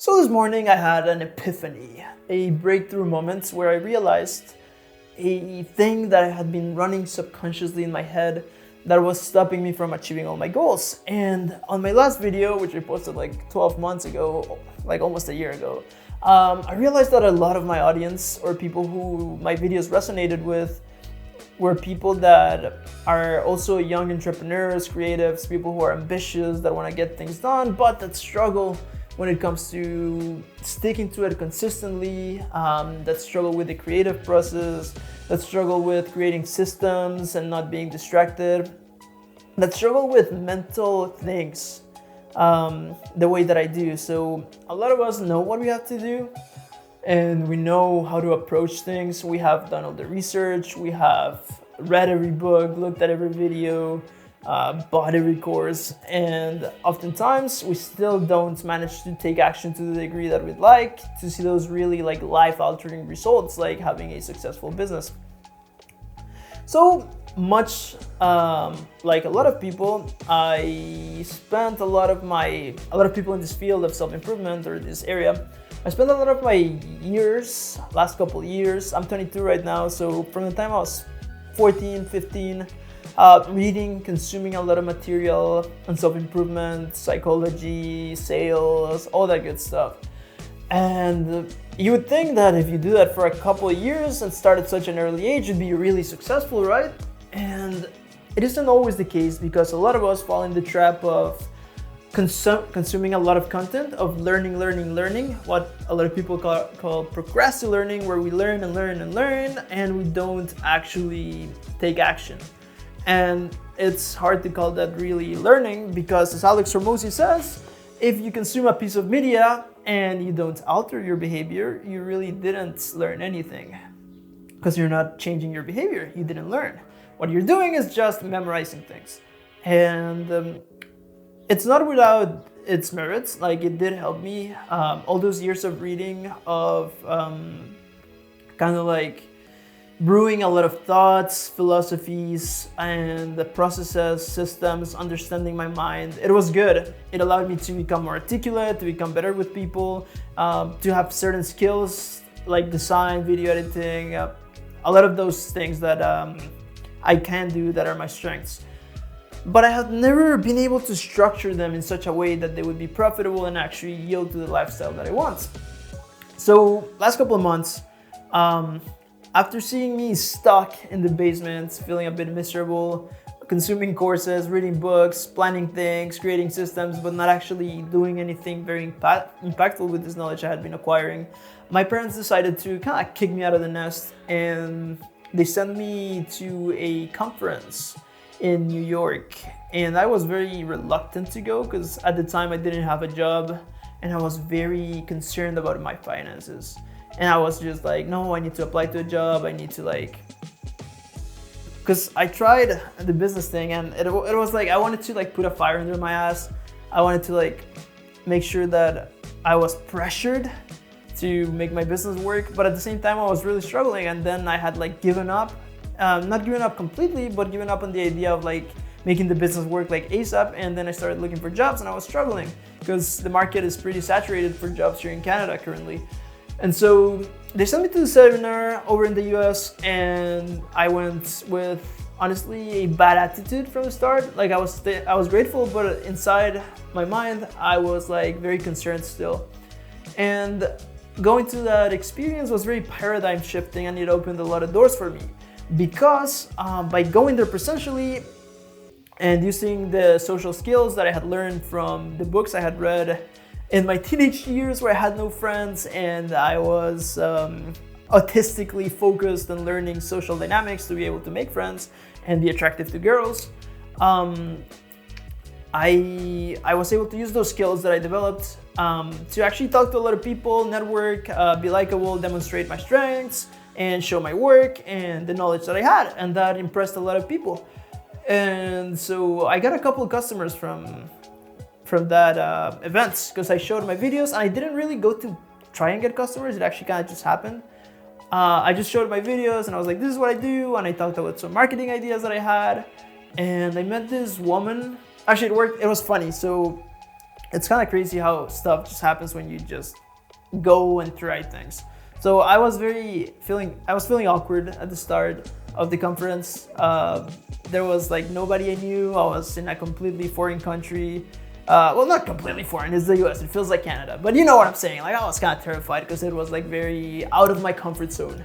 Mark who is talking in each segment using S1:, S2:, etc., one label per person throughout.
S1: So this morning I had an epiphany, a breakthrough moment where I realized a thing that I had been running subconsciously in my head that was stopping me from achieving all my goals. And on my last video, which I posted like 12 months ago, like almost a year ago, I realized that a lot of my audience, or people who my videos resonated with, were people that are also young entrepreneurs, creatives, people who are ambitious, that want to get things done, but that struggle when it comes to sticking to it consistently, that struggle with the creative process, that struggle with creating systems and not being distracted, that struggle with mental things the way that I do. So a lot of us know what we have to do, and we know how to approach things. We have done all the research, we have read every book, looked at every video, bought every course, and oftentimes we still don't manage to take action to the degree that we'd like to see those really like life-altering results, like having a successful business. So much like a lot of people, I spent a lot of people in this field of self-improvement or this area. I spent a lot of my years, last couple years, I'm 22 right now, so from the time I was 14, 15, reading, consuming a lot of material on self-improvement, psychology, sales, all that good stuff. And you would think that if you do that for a couple of years and start at such an early age, you'd be really successful, right? And it isn't always the case, because a lot of us fall in the trap of consuming a lot of content, of learning, what a lot of people call procrastinating, where we learn and we don't actually take action. And it's hard to call that really learning, because as Alex Hormozi says, if you consume a piece of media and you don't alter your behavior, you really didn't learn anything, because you're not changing your behavior. You didn't learn. What you're doing is just memorizing things. And it's not without its merits. Like, it did help me. All those years of reading, of kind of like brewing a lot of thoughts, philosophies, and the processes, systems, understanding my mind. It was good. It allowed me to become more articulate, to become better with people, to have certain skills like design, video editing, a lot of those things that I can do that are my strengths. But I have never been able to structure them in such a way that they would be profitable and actually yield to the lifestyle that I want. So last couple of months, after seeing me stuck in the basement, feeling a bit miserable, consuming courses, reading books, planning things, creating systems, but not actually doing anything very impactful with this knowledge I had been acquiring, my parents decided to kind of kick me out of the nest, and they sent me to a conference in New York. And I was very reluctant to go, because at the time I didn't have a job and I was very concerned about my finances. And I was just like, no, I need to apply to a job. I need to because I tried the business thing, and it was like, I wanted to put a fire under my ass. I wanted to make sure that I was pressured to make my business work. But at the same time, I was really struggling. And then I had given up, not given up completely, but given up on the idea of making the business work ASAP. And then I started looking for jobs, and I was struggling because the market is pretty saturated for jobs here in Canada currently. And so they sent me to the seminar over in the US, and I went with honestly a bad attitude from the start. I was grateful, but inside my mind I was very concerned still. And going to that experience was very paradigm shifting, and it opened a lot of doors for me, because by going there presentially and using the social skills that I had learned from the books I had read in my teenage years, where I had no friends and I was autistically focused on learning social dynamics to be able to make friends and be attractive to girls, I was able to use those skills that I developed to actually talk to a lot of people, network, be likable, demonstrate my strengths, and show my work and the knowledge that I had. And that impressed a lot of people. And so I got a couple of customers from that event, because I showed my videos, and I didn't really go to try and get customers. It actually kind of just happened. I just showed my videos, and I was like, this is what I do. And I talked about some marketing ideas that I had. And I met this woman. Actually, it worked. It was funny. So it's kind of crazy how stuff just happens when you just go and try things. So I was feeling awkward at the start of the conference. There was like nobody I knew. I was in a completely foreign country. Well, not completely foreign, it's the US, it feels like Canada. But you know what I'm saying, like I was kind of terrified because it was like very out of my comfort zone.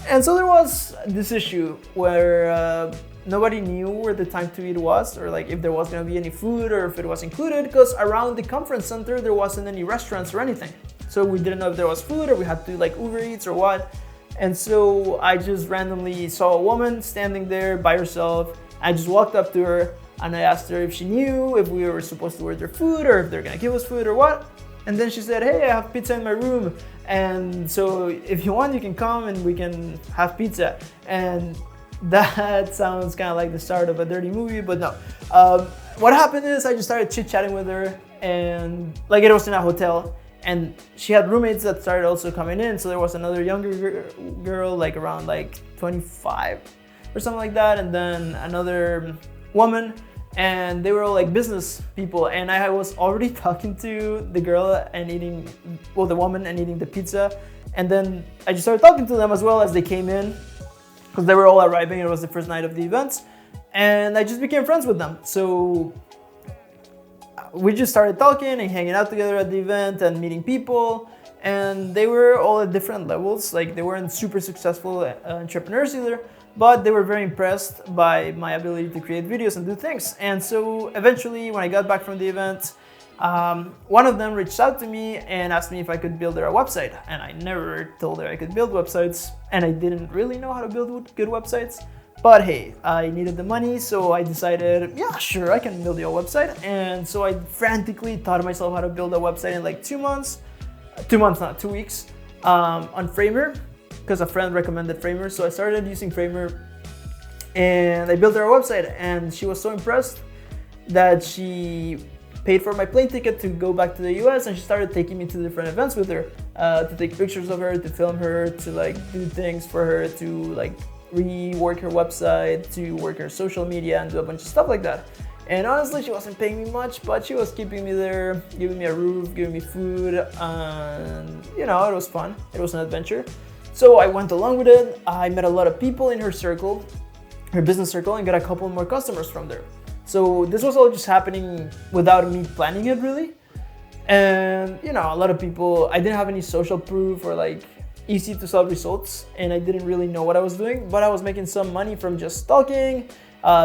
S1: And so there was this issue where nobody knew where the time to eat was, or like if there was gonna be any food or if it was included, because around the conference center there wasn't any restaurants or anything. So we didn't know if there was food or we had to like Uber Eats or what. And so I just randomly saw a woman standing there by herself. I just walked up to her and I asked her if she knew if we were supposed to order food or if they're gonna give us food or what. And then she said, hey, I have pizza in my room. And so if you want, you can come and we can have pizza. And that sounds kind of like the start of a dirty movie, but no. What happened is I just started chit-chatting with her, and like it was in a hotel, and she had roommates that started also coming in. So there was another younger girl, like around like 25 or something like that, and then another woman, and they were all like business people. And I was already talking to the girl and the woman and eating the pizza. And then I just started talking to them as well as they came in, because they were all arriving. It was the first night of the event, and I just became friends with them. So we just started talking and hanging out together at the event and meeting people. And they were all at different levels. Like they weren't super successful entrepreneurs either, but they were very impressed by my ability to create videos and do things. And so eventually when I got back from the event, one of them reached out to me and asked me if I could build her a website. And I never told her I could build websites, and I didn't really know how to build good websites. But hey, I needed the money, so I decided, yeah, sure, I can build you a website. And so I frantically taught myself how to build a website in like 2 months. 2 months, not 2 weeks, on Framer, because a friend recommended Framer. So I started using Framer and I built her a website, and she was so impressed that she paid for my plane ticket to go back to the US, and she started taking me to different events with her, to take pictures of her, to film her, to like do things for her, to like rework her website, to work her social media and do a bunch of stuff like that. And honestly, she wasn't paying me much, but she was keeping me there, giving me a roof, giving me food, and you know, it was fun. It was an adventure. So I went along with it. I met a lot of people in her circle, her business circle, and got a couple more customers from there. So this was all just happening without me planning it really. And you know, a lot of people, I didn't have any social proof or like easy to sell results, and I didn't really know what I was doing, but I was making some money from just talking,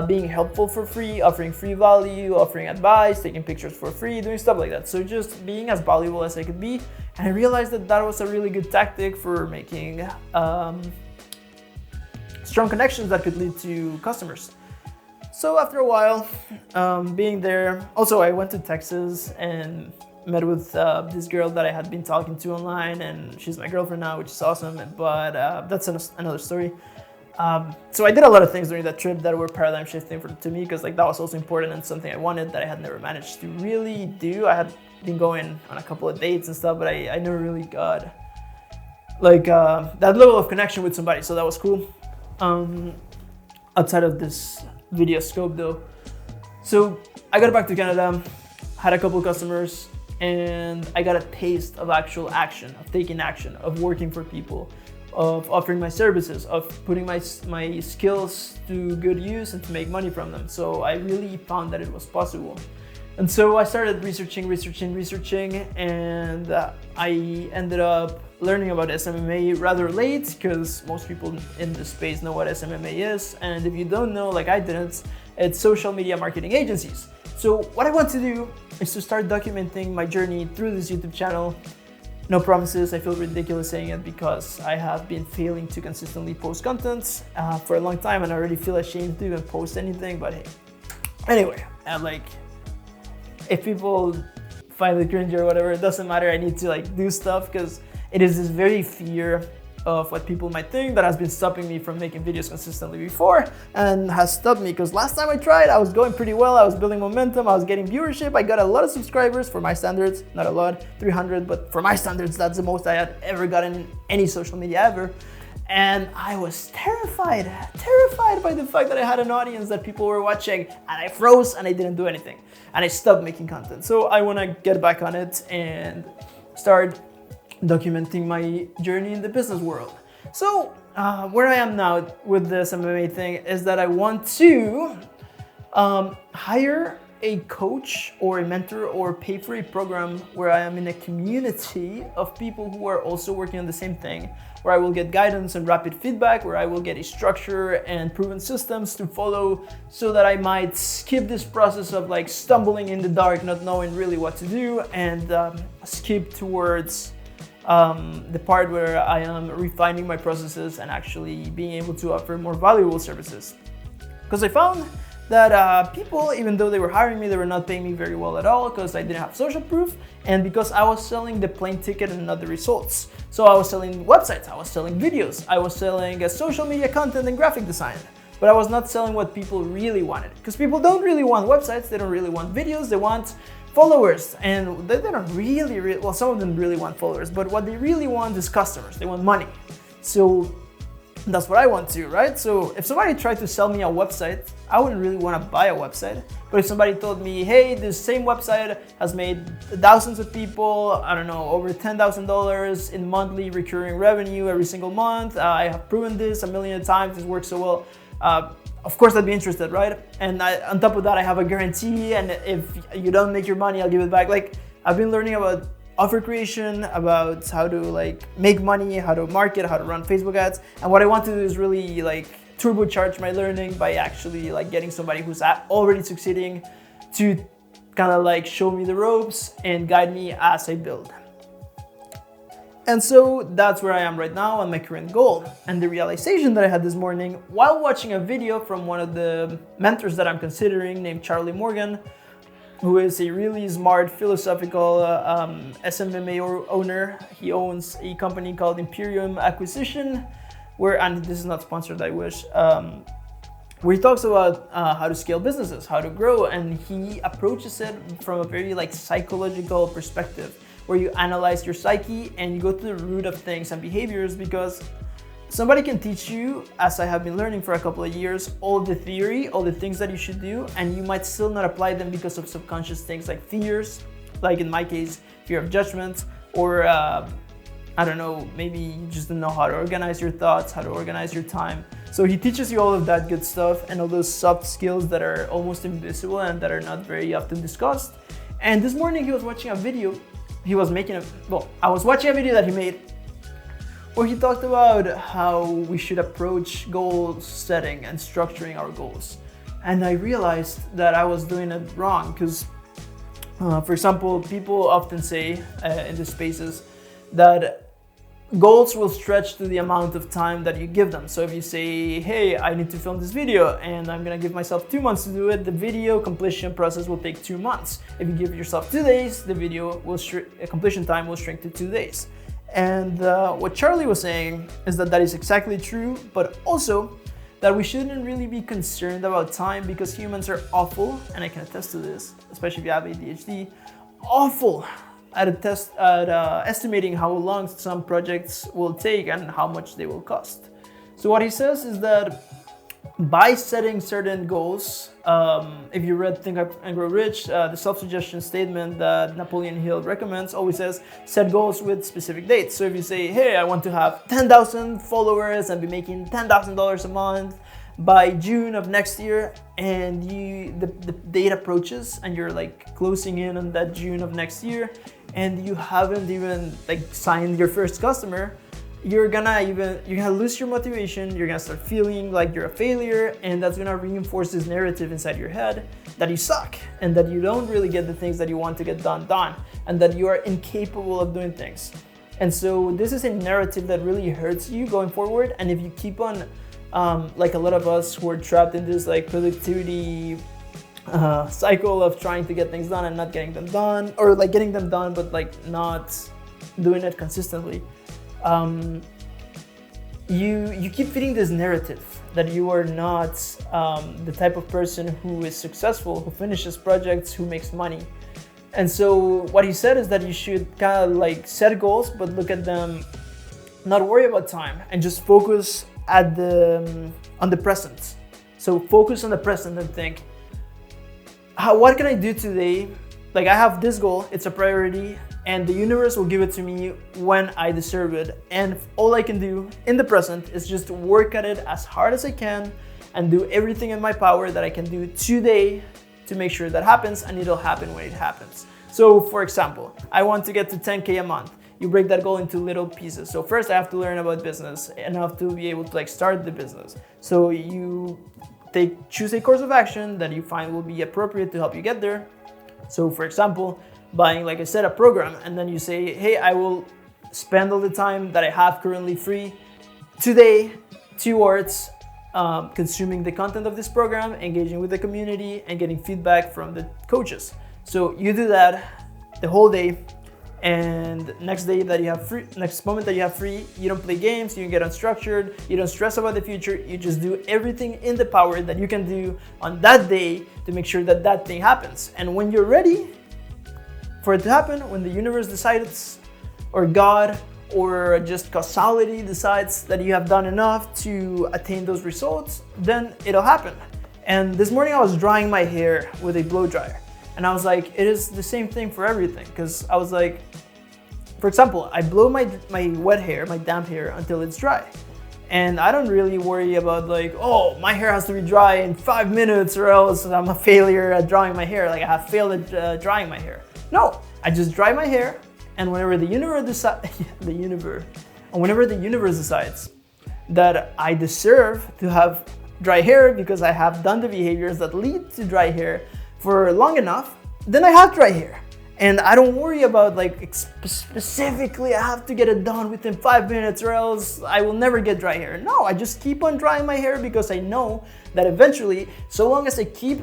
S1: being helpful for free, offering free value, offering advice, taking pictures for free, doing stuff like that. So just being as valuable as I could be. And I realized that that was a really good tactic for making strong connections that could lead to customers. So after a while, being there, also I went to Texas and met with this girl that I had been talking to online, and she's my girlfriend now, which is awesome, but that's another story. So I did a lot of things during that trip that were paradigm shifting to me, because like that was also important and something I wanted that I had never managed to really do. I had been going on a couple of dates and stuff, but I never really got like that level of connection with somebody, so that was cool. Outside of this video scope though. So I got back to Canada, had a couple of customers, and I got a taste of actual action, of taking action, of working for people, of offering my services, of putting my skills to good use and to make money from them. So I really found that it was possible. And so I started researching, and I ended up learning about SMMA rather late, because most people in this space know what SMMA is. And if you don't know, like I didn't, it's social media marketing agencies. So what I want to do is to start documenting my journey through this YouTube channel. No promises, I feel ridiculous saying it because I have been failing to consistently post content for a long time, and I already feel ashamed to even post anything, but hey. Anyway, like, if people find it cringe or whatever, it doesn't matter, I need to like do stuff, because it is this very fear of what people might think that has been stopping me from making videos consistently before, and has stopped me, because last time I tried, I was going pretty well, I was building momentum, I was getting viewership, I got a lot of subscribers for my standards, not a lot, 300, but for my standards, that's the most I had ever gotten in any social media ever. And I was terrified by the fact that I had an audience, that people were watching, and I froze and I didn't do anything. And I stopped making content. So I want to get back on it and start documenting my journey in the business world. So where I am now with this MMA thing is that I want to hire a coach or a mentor or pay for a program where I am in a community of people who are also working on the same thing, where I will get guidance and rapid feedback, where I will get a structure and proven systems to follow, so that I might skip this process of like stumbling in the dark, not knowing really what to do, and skip towards the part where I am refining my processes and actually being able to offer more valuable services. Because I found that people, even though they were hiring me, they were not paying me very well at all, because I didn't have social proof and because I was selling the plane ticket and not the results. So I was selling websites, I was selling videos, I was selling social media content and graphic design, but I was not selling what people really wanted. Because people don't really want websites, they don't really want videos, they want followers, and they don't really, well, some of them really want followers, but what they really want is customers, they want money. So that's what I want to, right? So if somebody tried to sell me a website, I wouldn't really want to buy a website. But if somebody told me, hey, this same website has made thousands of people, I don't know, over $10,000 in monthly recurring revenue every single month, I have proven this a million times, it works so well, of course I'd be interested, right? And on top of that, I have a guarantee, and if you don't make your money, I'll give it back. Like, I've been learning about offer creation, about how to like make money, how to market, how to run Facebook ads. And what I want to do is really like turbocharge my learning by actually like getting somebody who's already succeeding to kind of like show me the ropes and guide me as I build. And so that's where I am right now on my current goal. And the realization that I had this morning while watching a video from one of the mentors that I'm considering, named Charlie Morgan, who is a really smart philosophical SMMA owner. He owns a company called Imperium Acquisition, and this is not sponsored, I wish, where he talks about how to scale businesses, how to grow, and he approaches it from a very like psychological perspective, where you analyze your psyche and you go to the root of things and behaviors, because somebody can teach you, as I have been learning for a couple of years, all the theory, all the things that you should do, and you might still not apply them because of subconscious things like fears, like in my case, fear of judgment, or I don't know, maybe you just don't know how to organize your thoughts, how to organize your time. So he teaches you all of that good stuff and all those soft skills that are almost invisible and that are not very often discussed. And this morning he was watching a video, I was watching a video that he made, where he talked about how we should approach goal setting and structuring our goals. And I realized that I was doing it wrong, because, for example, people often say in these spaces that goals will stretch to the amount of time that you give them. So if you say, hey, I need to film this video and I'm gonna give myself 2 months to do it, the video completion process will take 2 months. If you give yourself 2 days, the video will completion time will shrink to 2 days. And what Charlie was saying is that that is exactly true, but also that we shouldn't really be concerned about time, because humans are awful, and I can attest to this, especially if you have ADHD, awful at estimating how long some projects will take and how much they will cost. So what he says is that by setting certain goals, if you read Think and Grow Rich, the self-suggestion statement that Napoleon Hill recommends always says, set goals with specific dates. So if you say, hey, I want to have 10,000 followers and be making $10,000 a month by June of next year, and the date approaches and you're like closing in on that June of next year, and you haven't even like signed your first customer, you're gonna lose your motivation, you're gonna start feeling like you're a failure, and that's gonna reinforce this narrative inside your head that you suck and that you don't really get the things that you want to get done, and that you are incapable of doing things. And so this is a narrative that really hurts you going forward. And if you keep on, like a lot of us who are trapped in this like productivity cycle of trying to get things done and not getting them done, or like getting them done but like not doing it consistently, you keep feeding this narrative that you are not the type of person who is successful, who finishes projects, who makes money. And so what he said is that you should kind of like set goals, but look at them not worry about time and just focus on the present. So focus on the present and think, what can I do today? Like, I have this goal, it's a priority, and the universe will give it to me when I deserve it. And all I can do in the present is just work at it as hard as I can and do everything in my power that I can do today to make sure that happens, and it'll happen when it happens. So for example, I want to get to 10K a month. You break that goal into little pieces. So first I have to learn about business enough to be able to start the business. So you choose a course of action that you find will be appropriate to help you get there. So for example, buying, like I said, a program, and then you say, hey, I will spend all the time that I have currently free today towards consuming the content of this program, engaging with the community, and getting feedback from the coaches. So you do that the whole day, and next moment that you have free, you don't play games, you don't get unstructured, you don't stress about the future, you just do everything in the power that you can do on that day to make sure that that thing happens. And when you're ready for it to happen, when the universe decides, or God, or just causality decides that you have done enough to attain those results, then it'll happen. And this morning I was drying my hair with a blow dryer. And I was like, it is the same thing for everything. Because I was like, for example, I blow my wet hair, my damp hair, until it's dry. And I don't really worry about like, oh, my hair has to be dry in 5 minutes or else I'm a failure at drying my hair. Like, I have failed at drying my hair. No, I just dry my hair. And whenever the universe decides that I deserve to have dry hair because I have done the behaviors that lead to dry hair for long enough, then I have dry hair. And I don't worry about like specifically I have to get it done within 5 minutes or else I will never get dry hair. No, I just keep on drying my hair because I know that eventually, so long as I keep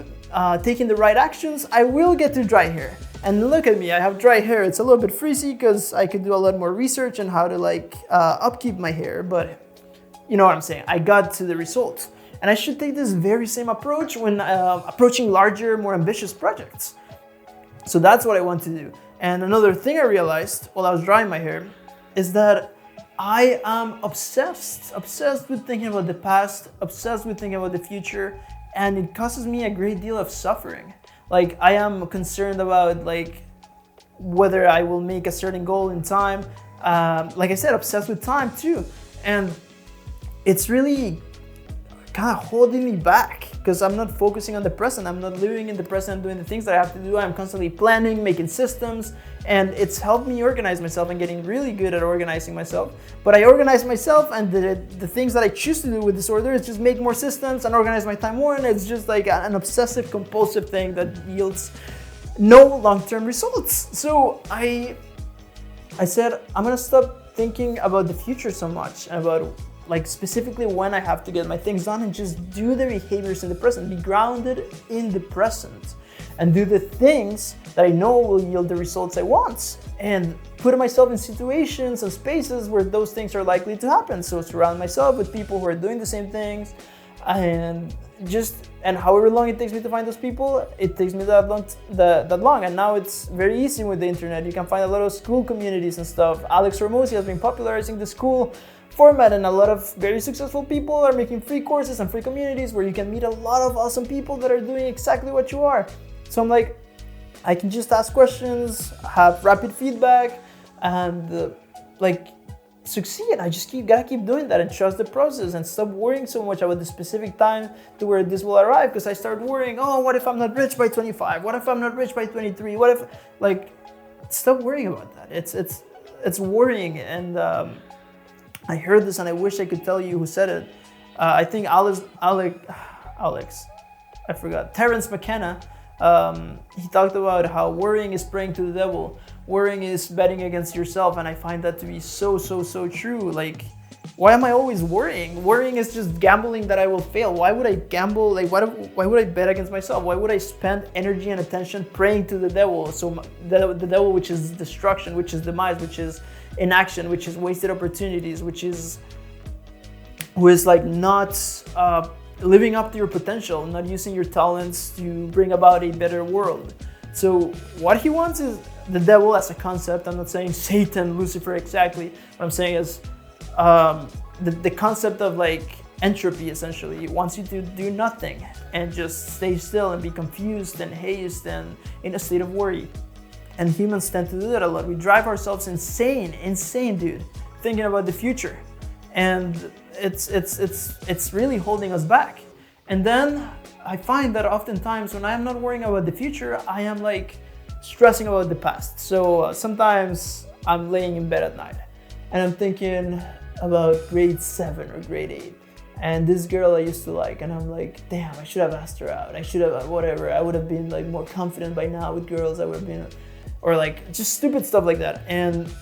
S1: taking the right actions, I will get to dry hair. And look at me, I have dry hair. It's a little bit frizzy because I could do a lot more research on how to like upkeep my hair, but you know what I'm saying. I got to the results. And I should take this very same approach when approaching larger, more ambitious projects. So that's what I want to do. And another thing I realized while I was drying my hair is that I am obsessed with thinking about the past, obsessed with thinking about the future, and it causes me a great deal of suffering. Like, I am concerned about like whether I will make a certain goal in time. Like I said, obsessed with time too. And it's really kind of holding me back because I'm not focusing on the present. I'm not living in the present, doing the things that I have to do. I'm constantly planning, making systems, and it's helped me organize myself and getting really good at organizing myself. But I organize myself, and the things that I choose to do with disorder is just make more systems and organize my time more, and it's just like an obsessive compulsive thing that yields no long-term results. So I said, I'm gonna stop thinking about the future so much, about like specifically when I have to get my things done, and just do the behaviors in the present, be grounded in the present, and do the things that I know will yield the results I want, and put myself in situations and spaces where those things are likely to happen. So surround myself with people who are doing the same things, and however long it takes me to find those people, it takes me that long. And now it's very easy with the internet. You can find a lot of school communities and stuff. Alex Ramosi has been popularizing the school format, and a lot of very successful people are making free courses and free communities where you can meet a lot of awesome people that are doing exactly what you are. So I'm like, I can just ask questions, have rapid feedback, and like succeed. I just gotta keep doing that and trust the process and stop worrying so much about the specific time to where this will arrive, because I start worrying, oh, what if I'm not rich by 25? What if I'm not rich by 23? What if, like, stop worrying about that. It's worrying. And I heard this and I wish I could tell you who said it. I think Terence McKenna, he talked about how worrying is praying to the devil. Worrying is betting against yourself, and I find that to be so true. Like, why am I always worrying? Worrying is just gambling that I will fail. Why would I gamble? Like, why would I bet against myself? Why would I spend energy and attention praying to the devil? So the devil, which is destruction, which is demise, which is inaction, which is wasted opportunities, who is like not living up to your potential, not using your talents to bring about a better world. So what he wants is the devil as a concept. I'm not saying Satan, Lucifer exactly. What I'm saying is the concept of like entropy essentially wants you to do nothing and just stay still and be confused and hazed and in a state of worry. And humans tend to do that a lot. We drive ourselves insane, dude, thinking about the future. And it's really holding us back. And then I find that oftentimes when I'm not worrying about the future, I am like stressing about the past. So sometimes I'm laying in bed at night and I'm thinking about grade 7 or grade 8. And this girl I used to like, and I'm like, damn, I should have asked her out. I should have, whatever. I would have been like more confident by now with girls. I would have been, or like just stupid stuff like that. And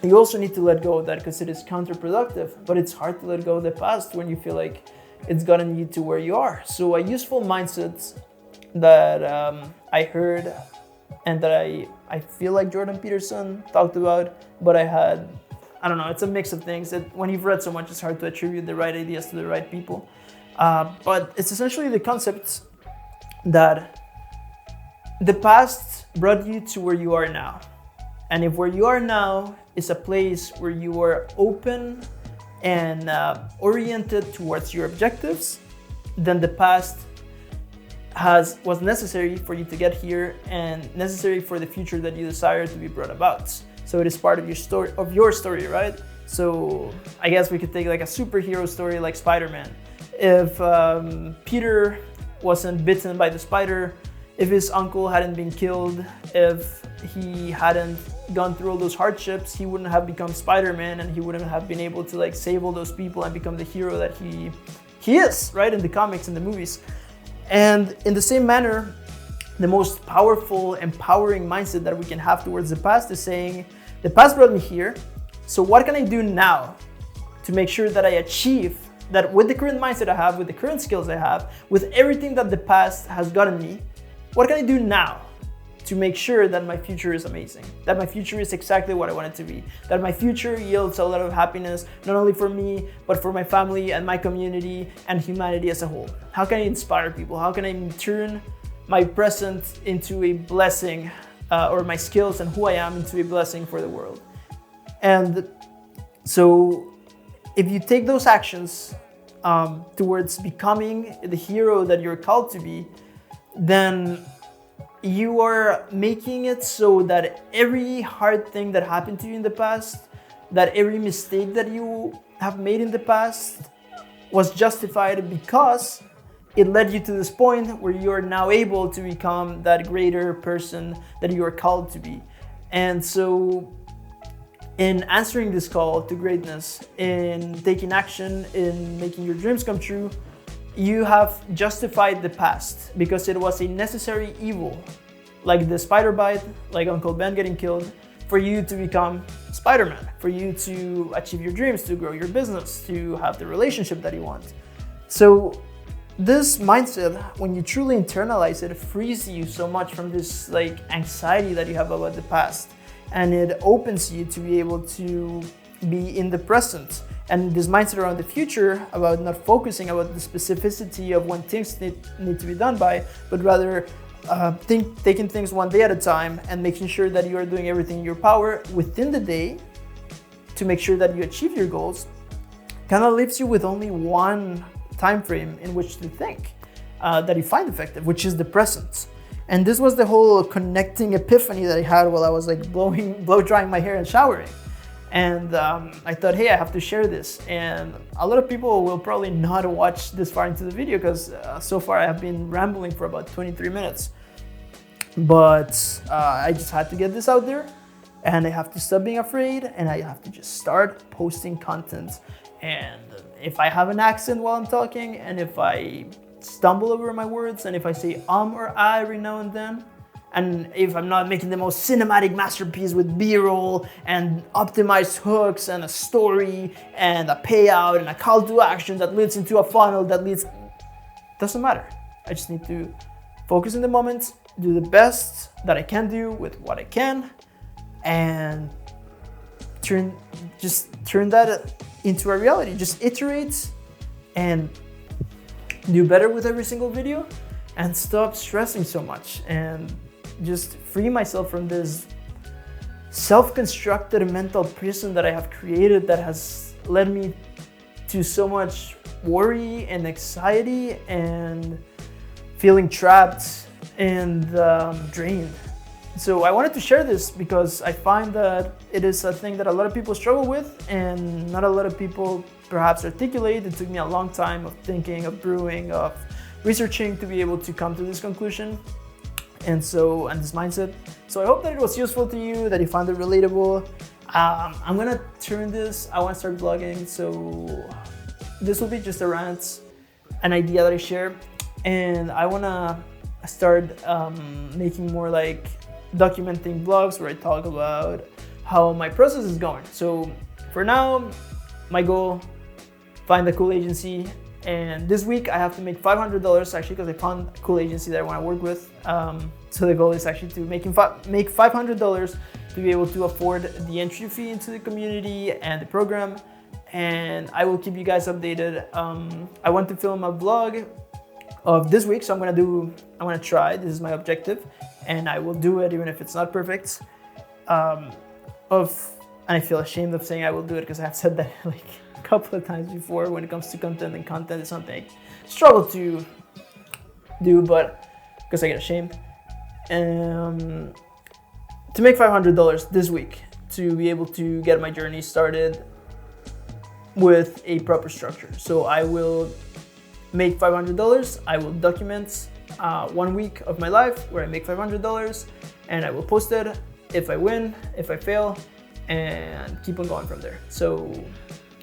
S1: you also need to let go of that because it is counterproductive, but it's hard to let go of the past when you feel like it's gotten you to where you are. So a useful mindset that I heard and that I feel like Jordan Peterson talked about, but I don't know, it's a mix of things that when you've read so much, it's hard to attribute the right ideas to the right people. But it's essentially the concept that the past brought you to where you are now. And if where you are now is a place where you are open and oriented towards your objectives, then the past was necessary for you to get here and necessary for the future that you desire to be brought about. So it is part of your story, right? So I guess we could take like a superhero story like Spider-Man. If Peter wasn't bitten by the spider, if his uncle hadn't been killed, if he hadn't gone through all those hardships, he wouldn't have become Spider-Man and he wouldn't have been able to like save all those people and become the hero that he is, right? In the comics and the movies. And in the same manner, the most powerful, empowering mindset that we can have towards the past is saying, the past brought me here, so what can I do now to make sure that I achieve that with the current mindset I have, with the current skills I have, with everything that the past has gotten me, what can I do now to make sure that my future is amazing, that my future is exactly what I want it to be, that my future yields a lot of happiness, not only for me, but for my family and my community and humanity as a whole? How can I inspire people? How can I turn my present into a blessing, or my skills and who I am into a blessing for the world? And so if you take those actions towards becoming the hero that you're called to be, then you are making it so that every hard thing that happened to you in the past, that every mistake that you have made in the past was justified because it led you to this point where you are now able to become that greater person that you are called to be. And so in answering this call to greatness, in taking action, in making your dreams come true, you have justified the past because it was a necessary evil, like the spider bite, like Uncle Ben getting killed, for you to become Spider-Man, for you to achieve your dreams, to grow your business, to have the relationship that you want. So this mindset, when you truly internalize it, frees you so much from this like anxiety that you have about the past, and it opens you to be able to be in the present. And this mindset around the future, about not focusing about the specificity of when things need to be done by, but rather taking things one day at a time and making sure that you are doing everything in your power within the day to make sure that you achieve your goals, kind of leaves you with only one time frame in which to think that you find effective, which is the present. And this was the whole connecting epiphany that I had while I was like blow drying my hair and showering. And I thought, hey, I have to share this. And a lot of people will probably not watch this far into the video because so far I have been rambling for about 23 minutes. But I just had to get this out there, and I have to stop being afraid, and I have to just start posting content. And if I have an accent while I'm talking, and if I stumble over my words, and if I say or I every now and then, and if I'm not making the most cinematic masterpiece with B-roll and optimized hooks and a story and a payout and a call to action that leads into a funnel that leads, doesn't matter. I just need to focus in the moment, do the best that I can do with what I can, and turn that into a reality. Just iterate and do better with every single video and stop stressing so much and just free myself from this self-constructed mental prison that I have created that has led me to so much worry and anxiety and feeling trapped and drained. So I wanted to share this because I find that it is a thing that a lot of people struggle with and not a lot of people perhaps articulate. It took me a long time of thinking, of brewing, of researching to be able to come to this conclusion and this mindset. So I hope that it was useful to you, that you found it relatable. I'm gonna turn this, I wanna start vlogging, so this will be just a rant, an idea that I share, and I wanna start making more like documenting vlogs where I talk about how my process is going. So for now, my goal, find a cool agency, and this week I have to make $500 actually because I found a cool agency that I want to work with. So the goal is actually to make $500 to be able to afford the entry fee into the community and the program, and I will keep you guys updated. I want to film a vlog of this week, so I'm gonna try, this is my objective, and I will do it even if it's not perfect. And I feel ashamed of saying I will do it because I have said that like a couple of times before when it comes to content, and content is something I struggle to do, but because I get ashamed. To make $500 this week to be able to get my journey started with a proper structure. So I will make $500, I will document 1 week of my life where I make $500, and I will post it if I win, if I fail, and keep on going from there. So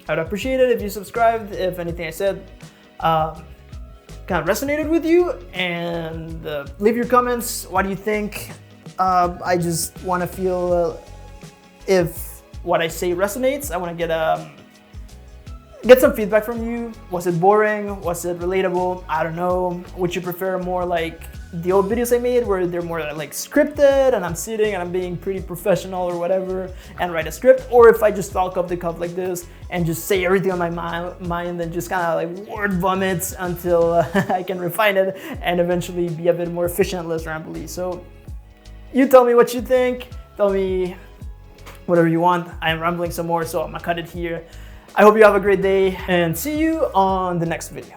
S1: I would appreciate it if you subscribed, if anything I said kind of resonated with you, and leave your comments. What do you think? I just want to feel if what I say resonates. I want to get some feedback from you. Was it boring? Was it relatable? I don't know. Would you prefer more like the old videos I made where they're more like scripted and I'm sitting and I'm being pretty professional or whatever and write a script? Or if I just talk off the cuff like this and just say everything on my mind and just kind of like word vomit until I can refine it and eventually be a bit more efficient, less rambly. So you tell me what you think. Tell me whatever you want. I'm rambling some more, so I'm gonna cut it here. I hope you have a great day and see you on the next video.